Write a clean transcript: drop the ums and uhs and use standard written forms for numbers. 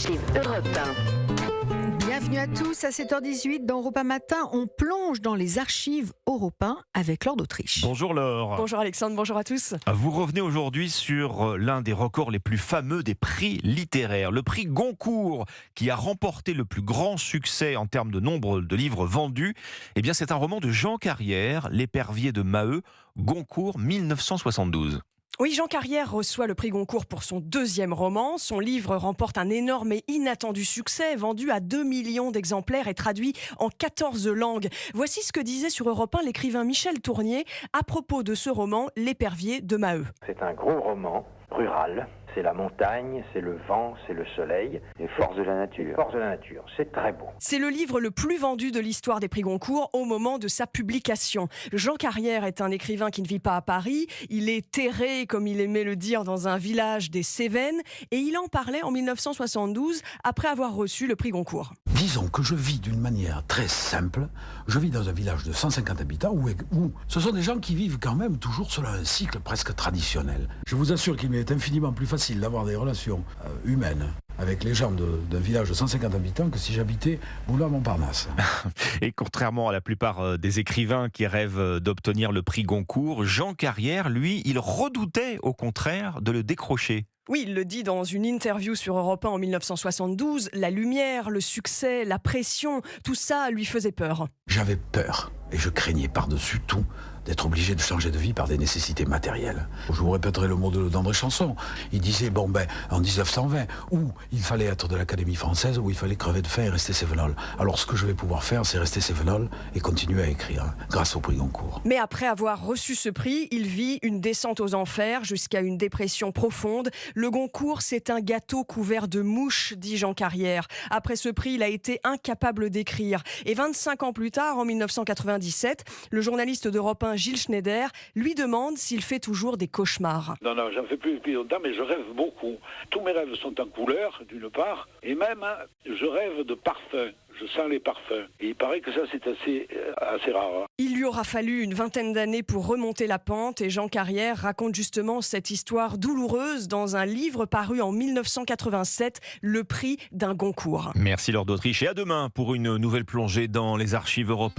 archives Europe 1. Bienvenue à tous, à 7h18 dans Europe 1 Matin. On plonge dans les archives Europe 1 avec Laure d'Autriche. Bonjour Laure. Bonjour Alexandre, bonjour à tous. Vous revenez aujourd'hui sur l'un des records les plus fameux des prix littéraires, le prix Goncourt, qui a remporté le plus grand succès en termes de nombre de livres vendus. Eh bien, c'est un roman de Jean Carrière, L'épervier de Maheu, Goncourt 1972. Oui, Jean Carrière reçoit le prix Goncourt pour son deuxième roman. Son livre remporte un énorme et inattendu succès, vendu à 2 millions d'exemplaires et traduit en 14 langues. Voici ce que disait sur Europe 1 l'écrivain Michel Tournier à propos de ce roman, L'épervier de Maheu. C'est un gros roman rural. C'est la montagne, c'est le vent, c'est le soleil. Les forces de la nature. Forces de la nature, c'est très beau. C'est le livre le plus vendu de l'histoire des prix Goncourt au moment de sa publication. Jean Carrière est un écrivain qui ne vit pas à Paris. Il est terré, comme il aimait le dire, dans un village des Cévennes. Et il en parlait en 1972, après avoir reçu le prix Goncourt. Disons que je vis d'une manière très simple. Je vis dans un village de 150 habitants où ce sont des gens qui vivent quand même toujours selon un cycle presque traditionnel. Je vous assure qu'il m'est infiniment plus facile d'avoir des relations humaines avec les gens d'un village de 150 habitants que si j'habitais Boulard-Montparnasse. Et contrairement à la plupart des écrivains qui rêvent d'obtenir le prix Goncourt, Jean Carrière, lui, il redoutait au contraire de le décrocher. Oui, il le dit dans une interview sur Europe 1 en 1972, la lumière, le succès, la pression, tout ça lui faisait peur. J'avais peur et je craignais par-dessus tout d'être obligé de changer de vie par des nécessités matérielles. Je vous répéterai le mot d'André Chanson. Il disait, en 1920, où il fallait être de l'Académie française, où il fallait crever de faim et rester Cévenol. Alors ce que je vais pouvoir faire, c'est rester Cévenol et continuer à écrire, grâce au prix Goncourt. Mais après avoir reçu ce prix, il vit une descente aux enfers jusqu'à une dépression profonde. Le Goncourt, c'est un gâteau couvert de mouches, dit Jean Carrière. Après ce prix, il a été incapable d'écrire. Et 25 ans plus tard, en 1997, le journaliste d'Europe 1, Gilles Schneider, lui demande s'il fait toujours des cauchemars. Non, j'en fais plus depuis longtemps, mais je rêve beaucoup. Tous mes rêves sont en couleur, d'une part, et même, je rêve de parfums. Je sens les parfums. Et il paraît que ça, c'est assez rare. Il lui aura fallu une vingtaine d'années pour remonter la pente, et Jean Carrière raconte justement cette histoire douloureuse dans un livre paru en 1987, Le prix d'un Goncourt. Merci Laure d'Autriche et à demain pour une nouvelle plongée dans les archives Europe 1.